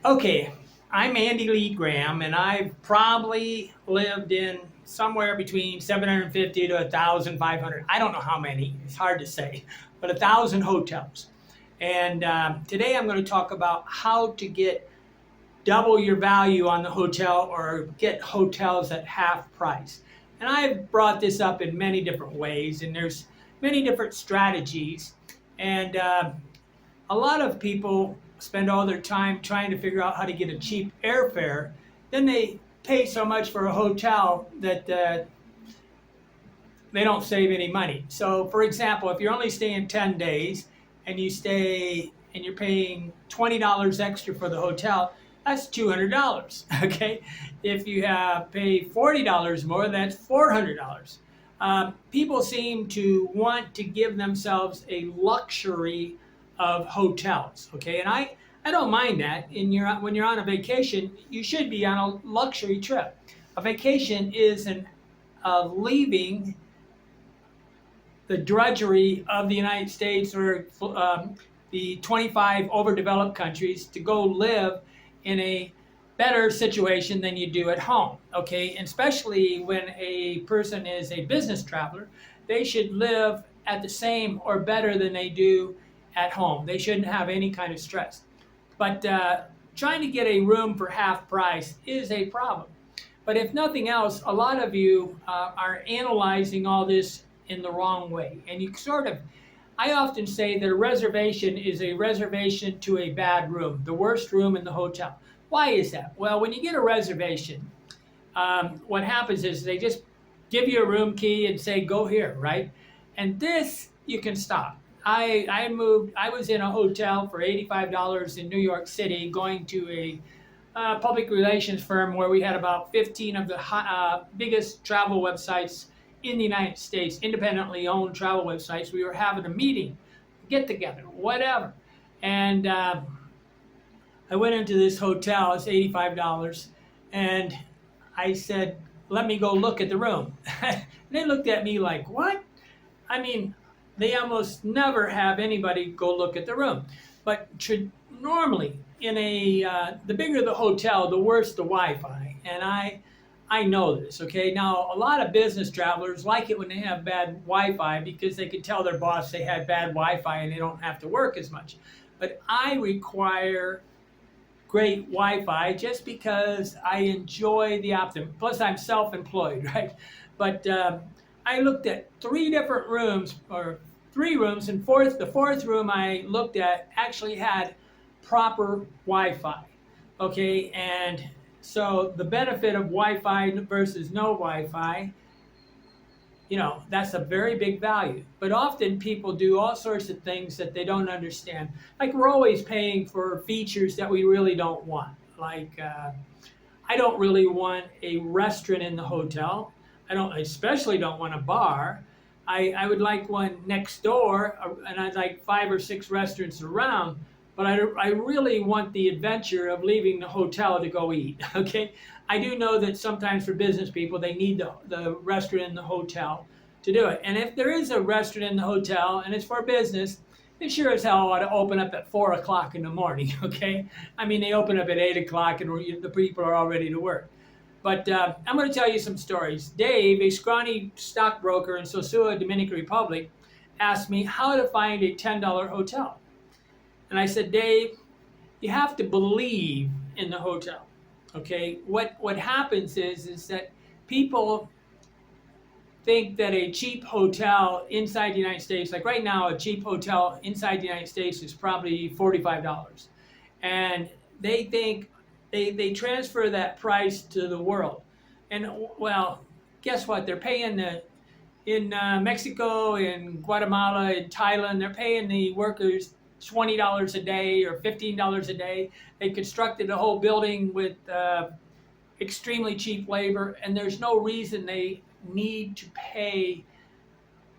Okay, I'm Andy Lee Graham, and I've probably lived in somewhere between 750 to 1,500. I don't know how many, it's hard to say, but 1,000 hotels. And today I'm going to talk about how to get double your value on the hotel or get hotels at half price. And I've brought this up in many different ways, and there's many different strategies. And a lot of people spend all their time trying to figure out how to get a cheap airfare. Then they pay so much for a hotel that they don't save any money. So, for example, if you're only staying 10 days and you stay and you're paying $20 extra for the hotel, that's $200. Okay, if you pay $40 more, that's $400. People seem to want to give themselves a luxury of hotels. Okay, and I don't mind that. When you're on a vacation, you should be on a luxury trip. A vacation is leaving the drudgery of the United States or the 25 overdeveloped countries to go live in a better situation than you do at home. Okay, and especially when a person is a business traveler, they should live at the same or better than they do at home. They shouldn't have any kind of stress. But trying to get a room for half price is a problem. But if nothing else, a lot of you are analyzing all this in the wrong way. And I often say that a reservation is a reservation to a bad room, the worst room in the hotel. Why is that? Well, when you get a reservation, what happens is they just give you a room key and say, go here, right? And this you can stop. I was in a hotel for $85 in New York City, going to a public relations firm where we had about 15 of the biggest travel websites in the United States, independently owned travel websites. We were having a meeting, get together, whatever. And I went into this hotel, it's $85, and I said, let me go look at the room. They looked at me like, what? I mean, they almost never have anybody go look at the room. But normally, the bigger the hotel, the worse the Wi-Fi. And I know this, okay? Now, a lot of business travelers like it when they have bad Wi-Fi because they can tell their boss they had bad Wi-Fi and they don't have to work as much. But I require great Wi-Fi just because I enjoy the optimum. Plus, I'm self-employed, right? But I looked at three different rooms, or three rooms, and the fourth room I looked at actually had proper Wi-Fi. Okay, and so the benefit of Wi-Fi versus no Wi-Fi, that's a very big value. But often people do all sorts of things that they don't understand. Like, we're always paying for features that we really don't want. Like, I don't really want a restaurant in the hotel. I especially don't want a bar. I would like one next door, and I'd like 5 or 6 restaurants around, but I really want the adventure of leaving the hotel to go eat, okay? I do know that sometimes for business people, they need the restaurant in the hotel to do it. And if there is a restaurant in the hotel and it's for business, it sure as hell ought to open up at 4 o'clock in the morning, okay? I mean, they open up at 8 o'clock and the people are all ready to work. But I'm going to tell you some stories. Dave, a scrawny stockbroker in Sosua, Dominican Republic, asked me how to find a $10 hotel. And I said, Dave, you have to believe in the hotel. Okay? What happens is that people think that a cheap hotel inside the United States, like right now, a cheap hotel inside the United States is probably $45. And they think, they transfer that price to the world. And, well, guess what? They're paying in Mexico, in Guatemala, in Thailand, they're paying the workers $20 a day or $15 a day. They constructed a whole building with extremely cheap labor, and there's no reason they need to pay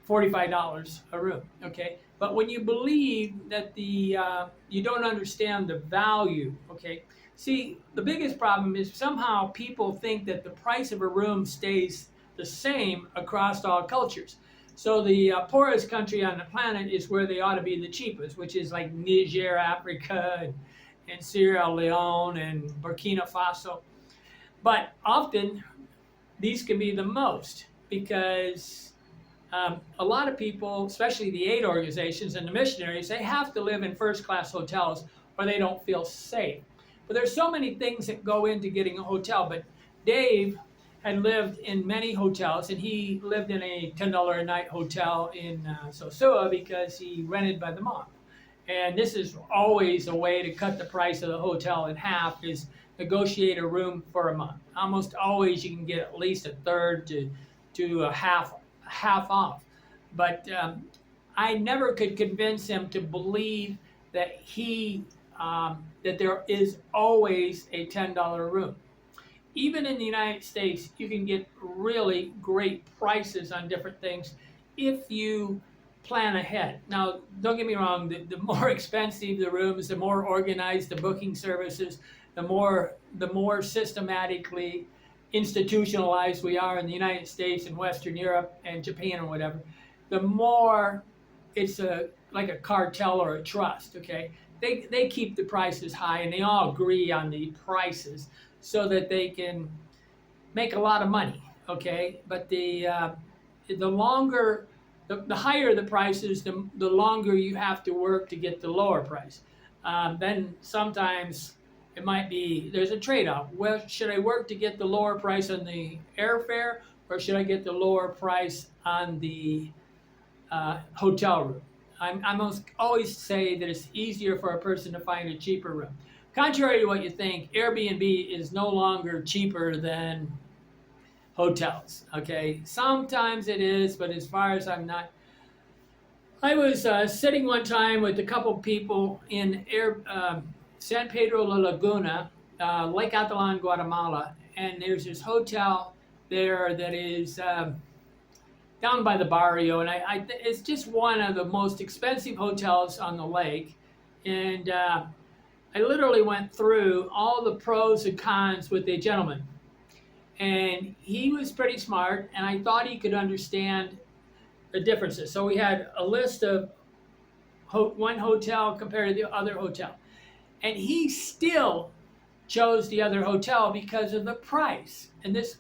$45 a room, okay? But when you believe that you don't understand the value, okay? See, the biggest problem is somehow people think that the price of a room stays the same across all cultures. So the poorest country on the planet is where they ought to be the cheapest, which is like Niger, Africa, in Sierra Leone and Burkina Faso. But often these can be the most because a lot of people, especially the aid organizations and the missionaries, they have to live in first-class hotels or they don't feel safe. But there's so many things that go into getting a hotel. But Dave had lived in many hotels, and he lived in a $10 a night hotel in Sosua because he rented by the month. And this is always a way to cut the price of the hotel in half, is negotiate a room for a month. Almost always you can get at least a third to a half off. But I never could convince him to believe that that there is always a $10 room. Even in the United States, you can get really great prices on different things if you plan ahead. Now, don't get me wrong, the more expensive the rooms, the more organized the booking services, the more systematically institutionalized we are in the United States and Western Europe and Japan or whatever, the more it's like a cartel or a trust, okay? They keep the prices high and they all agree on the prices so that they can make a lot of money, okay? But the longer, the higher the prices, the longer you have to work to get the lower price. Then sometimes it might be, there's a trade-off. Well, should I work to get the lower price on the airfare, or should I get the lower price on the hotel room? I must always say that it's easier for a person to find a cheaper room. Contrary to what you think, Airbnb is no longer cheaper than hotels, okay? Sometimes it is, but as far as I'm not. I was sitting one time with a couple people in San Pedro La Laguna, Lake Atalan, Guatemala, and there's this hotel there that is down by the barrio, and it's just one of the most expensive hotels on the lake, and I literally went through all the pros and cons with a gentleman, and he was pretty smart, and I thought he could understand the differences. So we had a list of one hotel compared to the other hotel, and he still chose the other hotel because of the price. And this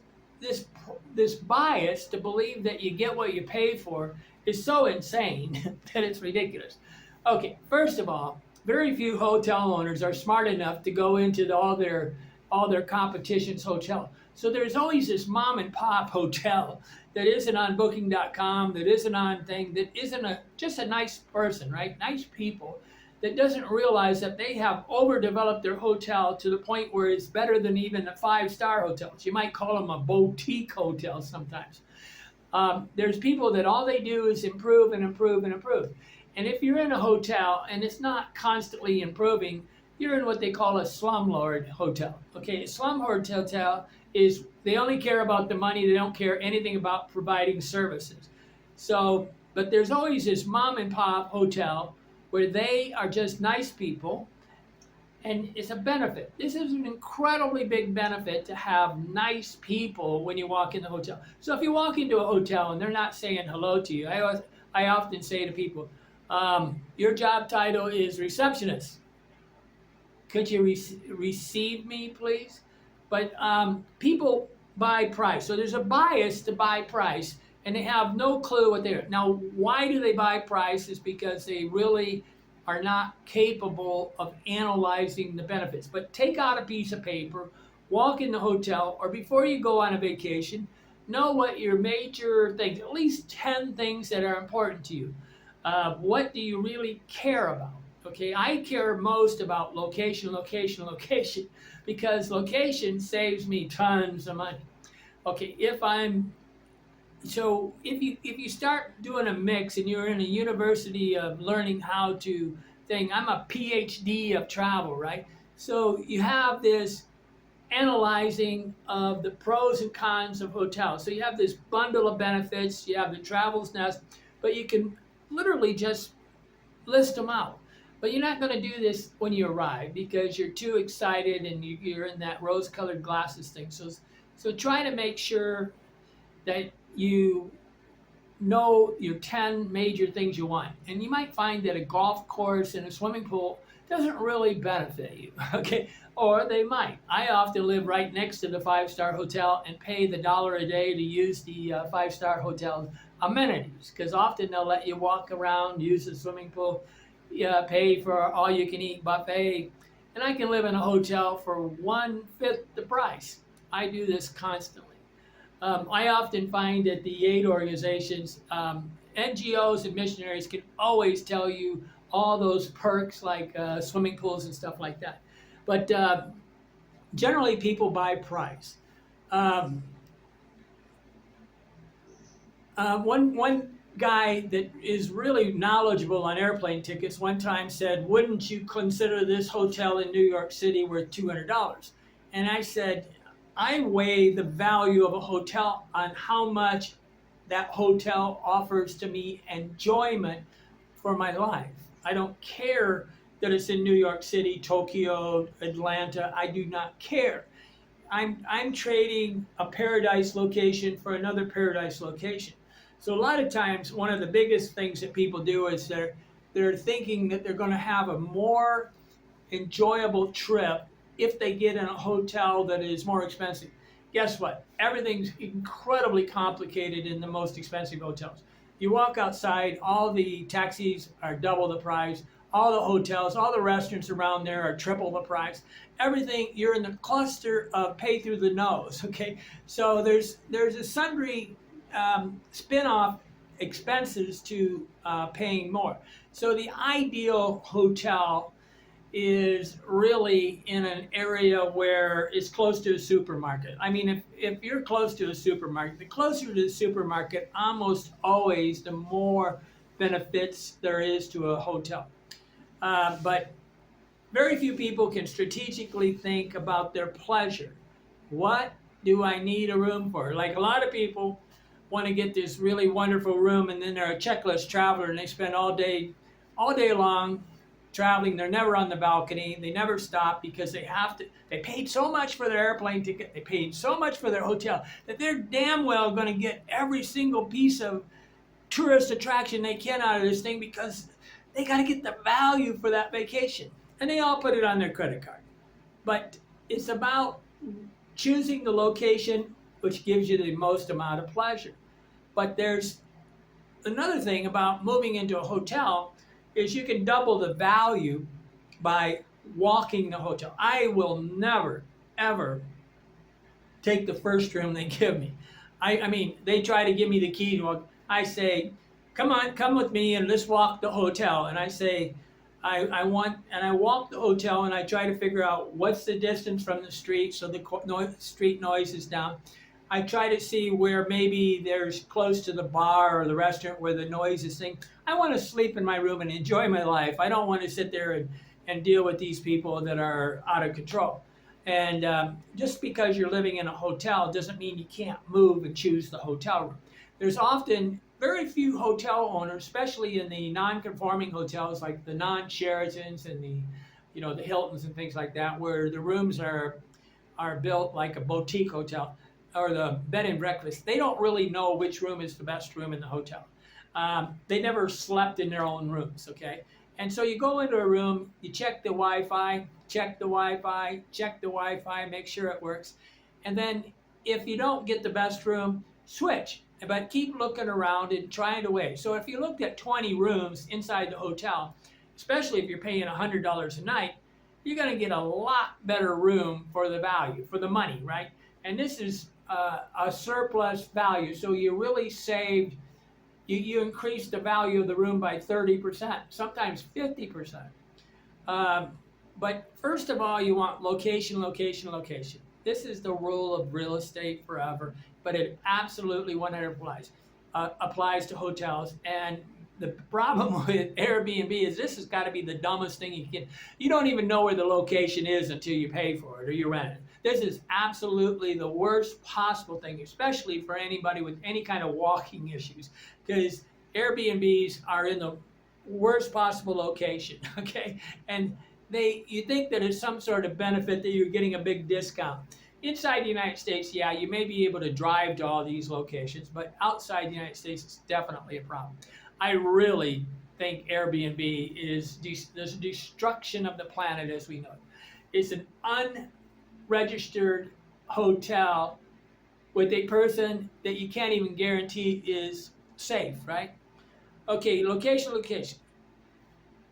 bias to believe that you get what you pay for is so insane that it's ridiculous. Okay, first of all, very few hotel owners are smart enough to go into all their competition's hotel. So there's always this mom and pop hotel that isn't on booking.com, that isn't on thing, that isn't just a nice person, right? Nice people that doesn't realize that they have overdeveloped their hotel to the point where it's better than even the 5-star hotels. You might call them a boutique hotel sometimes. There's people that all they do is improve and improve and improve. And if you're in a hotel and it's not constantly improving, you're in what they call a slumlord hotel. Okay, a slumlord hotel is they only care about the money, they don't care anything about providing services. So, but there's always this mom and pop hotel where they are just nice people, and it's a benefit. This is an incredibly big benefit to have nice people when you walk in the hotel. So if you walk into a hotel and they're not saying hello to you, I often say to people, your job title is receptionist. Could you receive me, please? But people buy price. So there's a bias to buy price, and they have no clue what they're. Now, why do they buy price? Is because they really are not capable of analyzing the benefits. But take out a piece of paper, walk in the hotel, or before you go on a vacation, know what your major things, at least 10 things that are important to you. What do you really care about? Okay, I care most about location, because location saves me tons of money. Okay, if you start doing a mix and you're in a university of learning how to think, I'm a PhD of travel, right? So you have this analyzing of the pros and cons of hotels. So you have this bundle of benefits, you have the travel's nest, but you can literally just list them out. But you're not going to do this when you arrive because you're too excited and you're in that rose-colored glasses thing. So try to make sure that you know your 10 major things you want. And you might find that a golf course and a swimming pool doesn't really benefit you, okay? Or they might. I often live right next to the five-star hotel and pay the $1 a day to use the five-star hotel's amenities, because often they'll let you walk around, use the swimming pool, pay for all-you-can-eat buffet, and I can live in a hotel for 1/5 the price. I do this constantly. I often find that the aid organizations, NGOs and missionaries can always tell you all those perks like swimming pools and stuff like that. But generally, people buy price. Um, one guy that is really knowledgeable on airplane tickets one time said, "Wouldn't you consider this hotel in New York City worth $200?" And I said, I weigh the value of a hotel on how much that hotel offers to me enjoyment for my life. I don't care that it's in New York City, Tokyo, Atlanta. I do not care. I'm trading a paradise location for another paradise location. So a lot of times, one of the biggest things that people do is they're thinking that they're going to have a more enjoyable trip if they get in a hotel that is more expensive. Guess what? Everything's incredibly complicated in the most expensive hotels. You walk outside, all the taxis are double the price, all the hotels, all the restaurants around there are triple the price. Everything, you're in the cluster of pay through the nose, okay? So there's a sundry spin-off expenses to paying more. So the ideal hotel is really in an area where it's close to a supermarket. I mean, if you're close to a supermarket, the closer to the supermarket, almost always the more benefits there is to a hotel. But very few people can strategically think about their pleasure. What do I need a room for? Like a lot of people want to get this really wonderful room, and then they're a checklist traveler and they spend all day long traveling. They're never on the balcony. They never stop because they paid so much for their airplane ticket. They paid so much for their hotel that they're damn well going to get every single piece of tourist attraction they can out of this thing because they got to get the value for that vacation. And they all put it on their credit card. But it's about choosing the location which gives you the most amount of pleasure. But there's another thing about moving into a hotel is you can double the value by walking the hotel. I will never, ever take the first room they give me. I mean, they try to give me the key to I say, come on, come with me and let's walk the hotel. And I say, I walk the hotel and I try to figure out what's the distance from the street so the street noise is down. I try to see where maybe there's close to the bar or the restaurant where the noise is thing. I want to sleep in my room and enjoy my life. I don't want to sit there and deal with these people that are out of control. And just because you're living in a hotel doesn't mean you can't move and choose the hotel room. There's often very few hotel owners, especially in the non-conforming hotels like the non-Sheratons and the Hiltons and things like that, where the rooms are built like a boutique hotel or the bed and breakfast. They don't really know which room is the best room in the hotel. They never slept in their own rooms, okay? And so you go into a room, you check the Wi-Fi, make sure it works. And then if you don't get the best room, switch. But keep looking around and trying to weigh. So if you looked at 20 rooms inside the hotel, especially if you're paying $100 a night, you're going to get a lot better room for the value, for the money, right? And this is a surplus value. So you really saved, you increased the value of the room by 30%, sometimes 50%. But first of all, you want location, location, location. This is the rule of real estate forever, but it absolutely 100% applies to hotels. And the problem with Airbnb is this has got to be the dumbest thing you can. You don't even know where the location is until you pay for it or you rent it. This is absolutely the worst possible thing, especially for anybody with any kind of walking issues, because Airbnbs are in the worst possible location, okay? And you think that it's some sort of benefit that you're getting a big discount. Inside the United States, yeah, you may be able to drive to all these locations, but outside the United States, it's definitely a problem. I really think Airbnb is the destruction of the planet as we know it. It's an unregistered hotel with a person that you can't even guarantee is safe, right? Okay, location.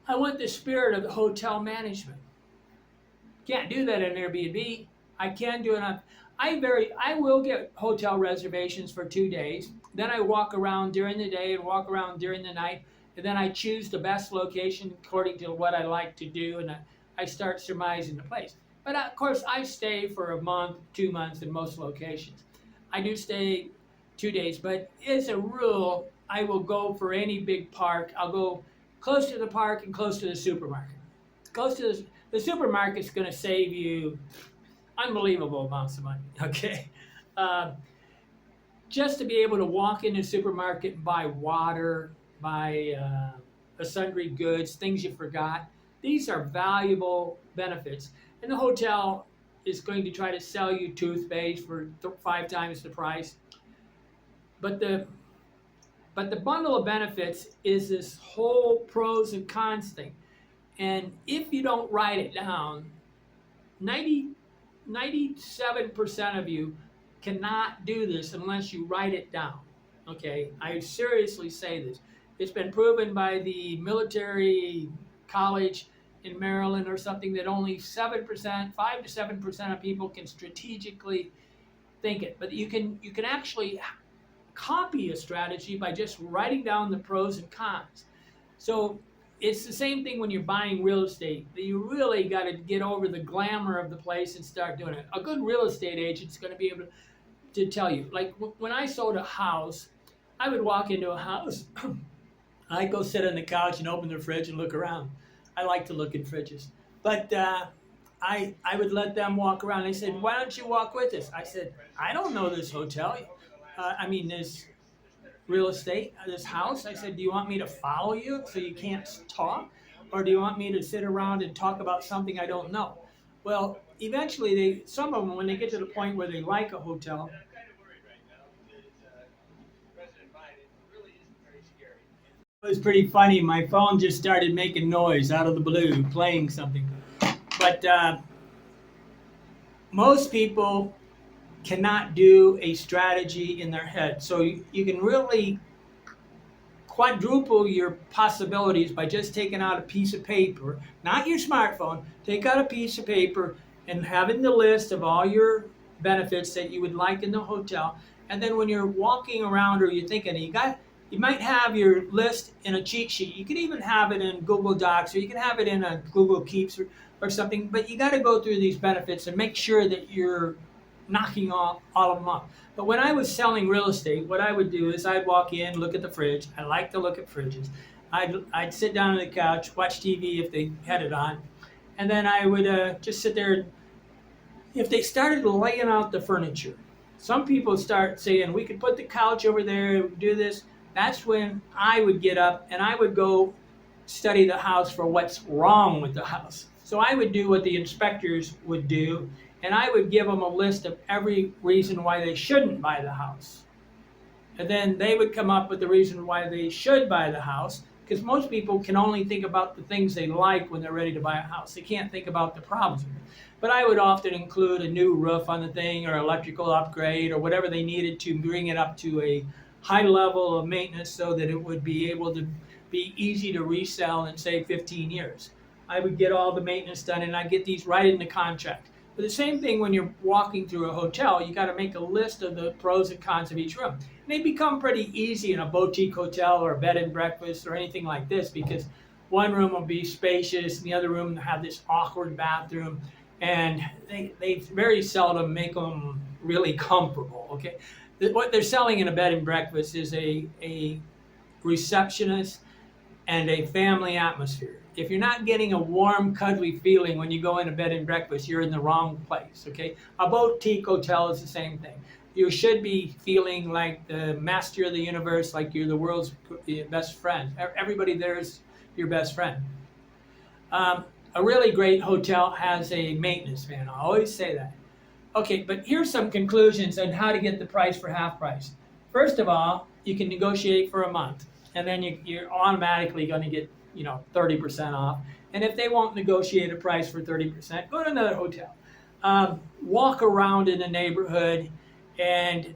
I want the spirit of the hotel management. Can't do that in Airbnb. I can do it on. I will get hotel reservations for 2 days. Then I walk around during the day and walk around during the night, and then I choose the best location according to what I like to do, and I start surmising the place. But of course, I stay for a month, 2 months in most locations. I do stay 2 days, but as a rule, I will go for any big park. I'll go close to the park and close to the supermarket. Close to the supermarket's going to save you unbelievable amounts of money, okay? Just to be able to walk into the supermarket and buy water, buy sundry goods, things you forgot. These are valuable benefits. And the hotel is going to try to sell you toothpaste for 5 times the price. But the bundle of benefits is this whole pros and cons thing. And if you don't write it down, 97% of you cannot do this unless you write it down. Okay, I seriously say this. It's been proven by the military college in Maryland or something that only 7%, 5 to 7% of people can strategically think it. But you can actually copy a strategy by just writing down the pros and cons. So it's the same thing when you're buying real estate. You really got to get over the glamour of the place and start doing it. A good real estate agent's going to be able to tell you. Like when I sold a house, I would walk into a house. I'd go sit on the couch and open the fridge and look around. I like to look in fridges. But I would let them walk around. They said, "Why don't you walk with us?" I said, "I don't know this hotel. This real estate, this house." I said, "Do you want me to follow you so you can't talk? Or do you want me to sit around and talk about something I don't know?" Well, eventually, some of them, when they get to the point where they like a hotel, it was pretty funny. My phone just started making noise out of the blue, playing something. But most people cannot do a strategy in their head. So you can really quadruple your possibilities by just taking out a piece of paper, not your smartphone. Take out a piece of paper and having the list of all your benefits that you would like in the hotel. And then when you're walking around or you're thinking, you might have your list in a cheat sheet. You could even have it in Google Docs, or you can have it in a Google Keeps or something. But you got to go through these benefits and make sure that you're knocking off all of them off. But when I was selling real estate, what I would do is I'd walk in, look at the fridge. I like to look at fridges. I'd sit down on the couch, watch TV if they had it on, and then I would just sit there. If they started laying out the furniture, some people start saying, "We could put the couch over there, do this." That's when I would get up and I would go study the house for what's wrong with the house. So I would do what the inspectors would do, and I would give them a list of every reason why they shouldn't buy the house. And then they would come up with the reason why they should buy the house, because most people can only think about the things they like when they're ready to buy a house. They can't think about the problems. But I would often include a new roof on the thing, or electrical upgrade, or whatever they needed to bring it up to a high level of maintenance so that it would be able to be easy to resell in, say, 15 years. I would get all the maintenance done, and I'd get these right in the contract. But the same thing when you're walking through a hotel, you got to make a list of the pros and cons of each room. And they become pretty easy in a boutique hotel or a bed and breakfast or anything like this, because one room will be spacious and the other room will have this awkward bathroom, and they very seldom make them really comfortable, okay? What they're selling in a bed and breakfast is a receptionist and a family atmosphere. If you're not getting a warm, cuddly feeling when you go in a bed and breakfast, you're in the wrong place, okay? A boutique hotel is the same thing. You should be feeling like the master of the universe, like you're the world's best friend. Everybody there is your best friend. A really great hotel has a maintenance man. I always say that. Okay, but here's some conclusions on how to get the price for half price. First of all, you can negotiate for a month. and then you're automatically going to get 30% off. And if they won't negotiate a price for 30%, go to another hotel. Walk around in the neighborhood, and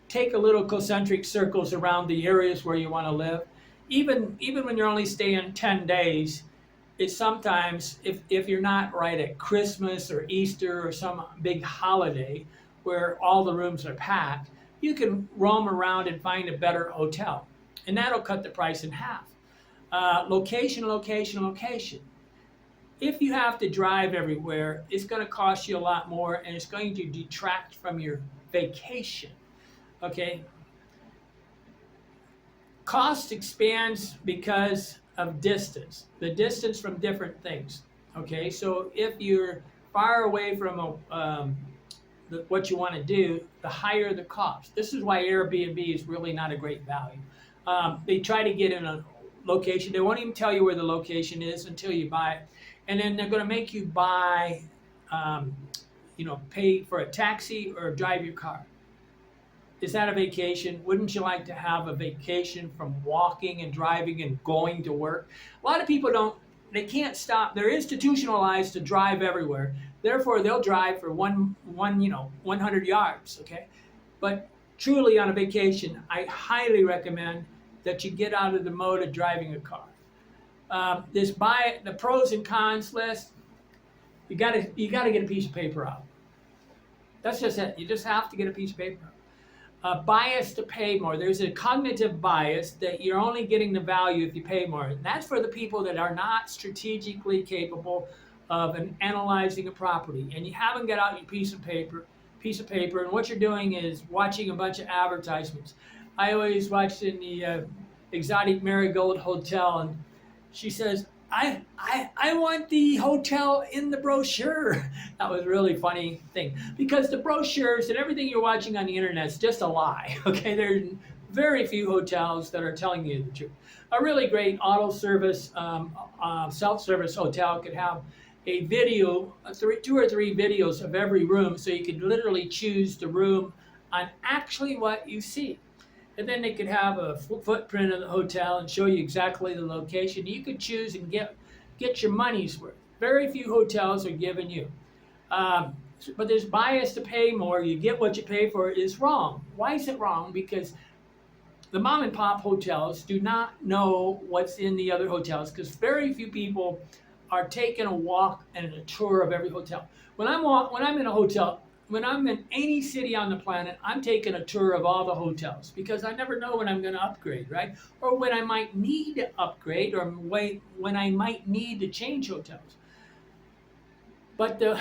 take a little concentric circles around the areas where you want to live. Even when you're only staying 10 days, it's sometimes, if you're not right at Christmas or Easter or some big holiday where all the rooms are packed, you can roam around and find a better hotel. And that'll cut the price in half. Location, location, location. If you have to drive everywhere, it's going to cost you a lot more, and it's going to detract from your vacation. Okay? Cost expands because of distance, the distance from different things. Okay, so if you're far away from what you want to do, the higher the cost. This is why Airbnb is really not a great value. They try to get in a location. They won't even tell you where the location is until you buy it. And then they're going to make you buy, pay for a taxi or drive your car. Is that a vacation? Wouldn't you like to have a vacation from walking and driving and going to work? A lot of people they can't stop. They're institutionalized to drive everywhere. Therefore, they'll drive for 100 yards, okay? But truly on a vacation, I highly recommend that you get out of the mode of driving a car. The pros and cons list, you gotta get a piece of paper out. That's just it. You just have to get a piece of paper out. Bias to pay more. There's a cognitive bias that you're only getting the value if you pay more. And that's for the people that are not strategically capable of analyzing a property. And you haven't got out your piece of paper, and what you're doing is watching a bunch of advertisements. I always watched in the Exotic Marigold Hotel, and she says, I want the hotel in the brochure. That was a really funny thing, because the brochures and everything you're watching on the internet is just a lie. Okay, there's very few hotels that are telling you the truth. A really great auto service, self-service hotel could have a video, 2 or 3 videos of every room, so you could literally choose the room on actually what you see. And then they could have a footprint of the hotel and show you exactly the location. You could choose and get your money's worth. Very few hotels are giving you. But there's bias to pay more. You get what you pay for is wrong. Why is it wrong? Because the mom and pop hotels do not know what's in the other hotels, because very few people are taking a walk and a tour of every hotel. When I'm in a hotel, when I'm in any city on the planet, I'm taking a tour of all the hotels, because I never know when I'm going to upgrade, right? Or when I might need to upgrade, or when I might need to change hotels. But the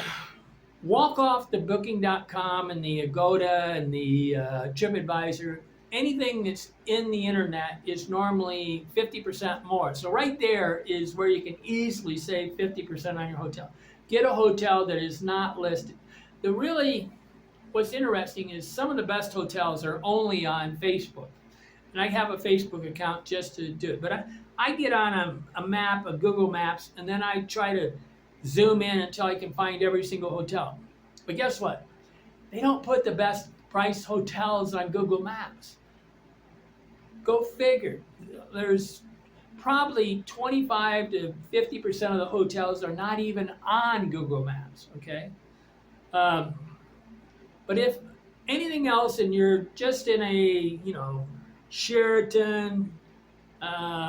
walk off the booking.com and the Agoda and the TripAdvisor, anything that's in the internet is normally 50% more. So right there is where you can easily save 50% on your hotel. Get a hotel that is not listed. What's interesting is some of the best hotels are only on Facebook. And I have a Facebook account just to do it. But I get on a map, a Google Maps, and then I try to zoom in until I can find every single hotel. But guess what? They don't put the best price hotels on Google Maps. Go figure. There's probably 25 to 50% of the hotels are not even on Google Maps, okay? But if anything else and you're just in a, Sheraton,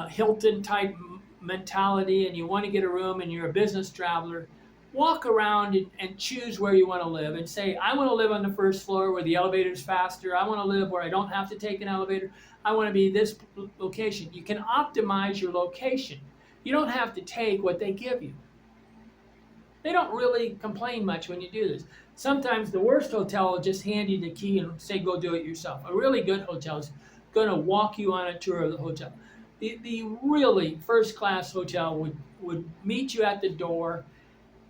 Hilton type mentality, and you want to get a room and you're a business traveler, walk around and choose where you want to live and say, I want to live on the first floor where the elevator's faster. I want to live where I don't have to take an elevator. I want to be this location. You can optimize your location. You don't have to take what they give you. They don't really complain much when you do this. Sometimes the worst hotel will just hand you the key and say, go do it yourself. A really good hotel is going to walk you on a tour of the hotel. The really first-class hotel would meet you at the door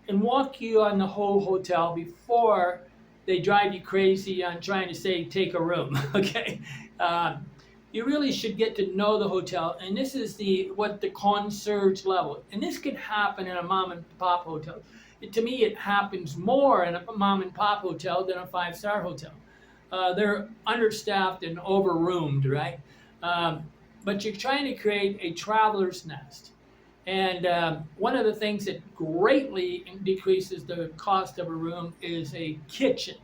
and walk you on the whole hotel before they drive you crazy on trying to say, take a room, okay? You really should get to know the hotel, and this is what the concierge level. And this can happen in a mom and pop hotel. To me, it happens more in a mom and pop hotel than a 5-star hotel. They're understaffed and overroomed, right? But but you're trying to create a traveler's nest. And one of the things that greatly decreases the cost of a room is a kitchen.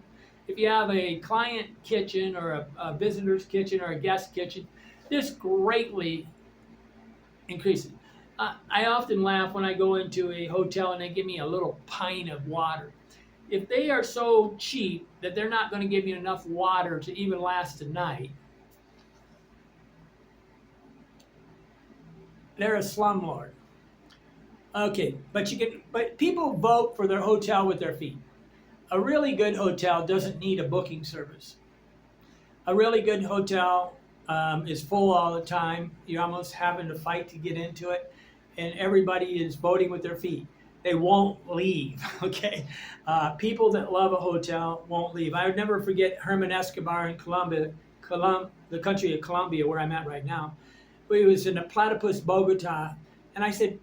If you have a client kitchen or a visitor's kitchen or a guest kitchen, this greatly increases. I often laugh when I go into a hotel and they give me a little pint of water. If they are so cheap that they're not going to give you enough water to even last a night, they're a slumlord. Okay, but people vote for their hotel with their feet. A really good hotel doesn't need a booking service. A really good hotel is full all the time. You're almost having to fight to get into it, and everybody is voting with their feet. They won't leave, okay? People that love a hotel won't leave. I would never forget Herman Escobar in Colombia, the country of Colombia, where I'm at right now. He was in the Platypus, Bogota, and I said,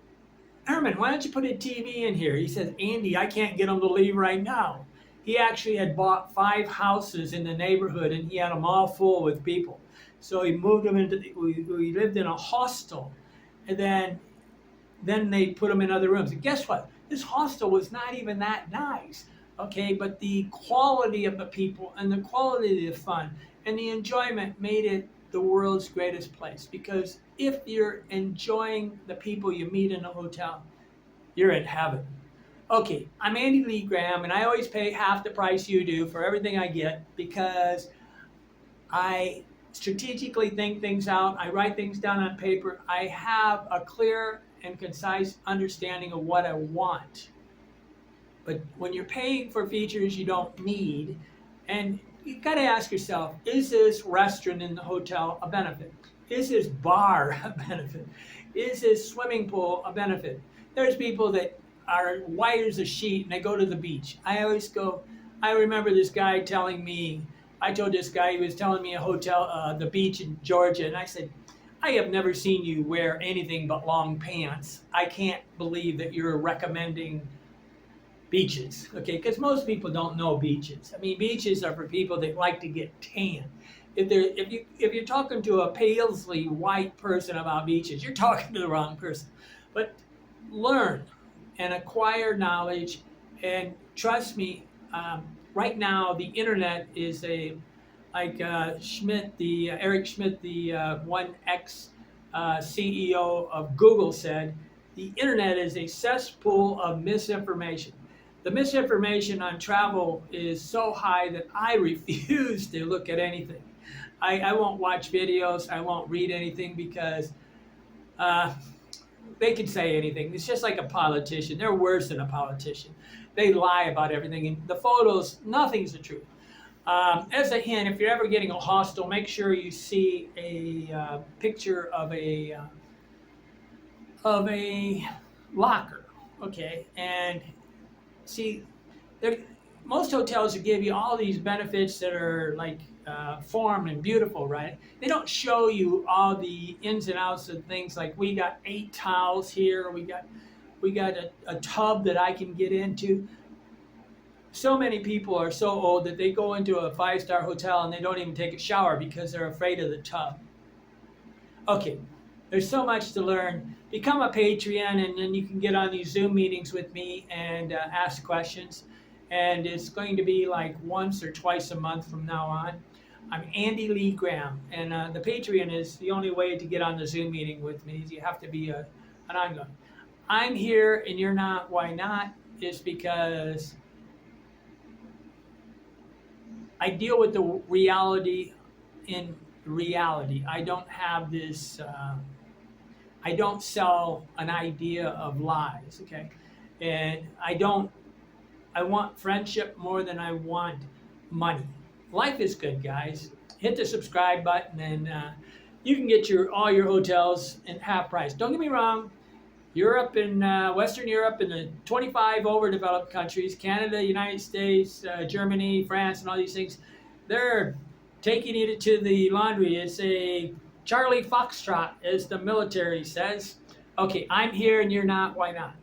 Herman, why don't you put a TV in here? He said, Andy, I can't get them to leave right now. He actually had bought 5 houses in the neighborhood, and he had them all full with people. So he moved them we lived in a hostel, and then they put them in other rooms. And guess what? This hostel was not even that nice, okay? But the quality of the people and the quality of the fun and the enjoyment made it the world's greatest place. Because if you're enjoying the people you meet in a hotel, you're in heaven. Okay, I'm Andy Lee Graham, and I always pay half the price you do for everything I get because I strategically think things out. I write things down on paper. I have a clear and concise understanding of what I want. But when you're paying for features you don't need, and you've got to ask yourself, is this restaurant in the hotel a benefit? Is this bar a benefit? Is this swimming pool a benefit? There's people that are white as a sheet and they go to the beach. I remember this guy telling me, I told this guy, he was telling me a hotel, the beach in Georgia, and I said, I have never seen you wear anything but long pants. I can't believe that you're recommending beaches, okay? Because most people don't know beaches. I mean, beaches are for people that like to get tan. If you're talking to a palely white person about beaches, you're talking to the wrong person. But learn and acquire knowledge, and trust me, right now the internet is like Eric Schmidt, the one ex CEO of Google said, the internet is a cesspool of misinformation. The misinformation on travel is so high that I refuse to look at anything. I won't watch videos, I won't read anything because they can say anything. It's just like a politician. They're worse than a politician. They lie about everything, and the photos, nothing's the truth. As a hint, if you're ever getting a hostel, make sure you see a picture of a locker, okay? And see, most hotels will give you all these benefits that are like form and beautiful, right? They don't show you all the ins and outs of things like we got 8 towels here, we got a tub that I can get into. So many people are so old that they go into a 5-star hotel and they don't even take a shower because they're afraid of the tub. Okay, there's so much to learn. Become a Patreon, and then you can get on these Zoom meetings with me and ask questions. And it's going to be like once or twice a month from now on. I'm Andy Lee Graham, and the Patreon is the only way to get on the Zoom meeting with me. You have to be an ongoing. I'm here and you're not. Why not? It's because I deal with the reality in reality. I don't have this, I don't sell an idea of lies, okay? And I want friendship more than I want money. Life is good, guys. Hit the subscribe button and you can get all your hotels at half price. Don't get me wrong. Europe and Western Europe and the 25 overdeveloped countries, Canada, United States, Germany, France, and all these things, they're taking it to the laundry. It's a Charlie Foxtrot, as the military says. Okay, I'm here and you're not. Why not?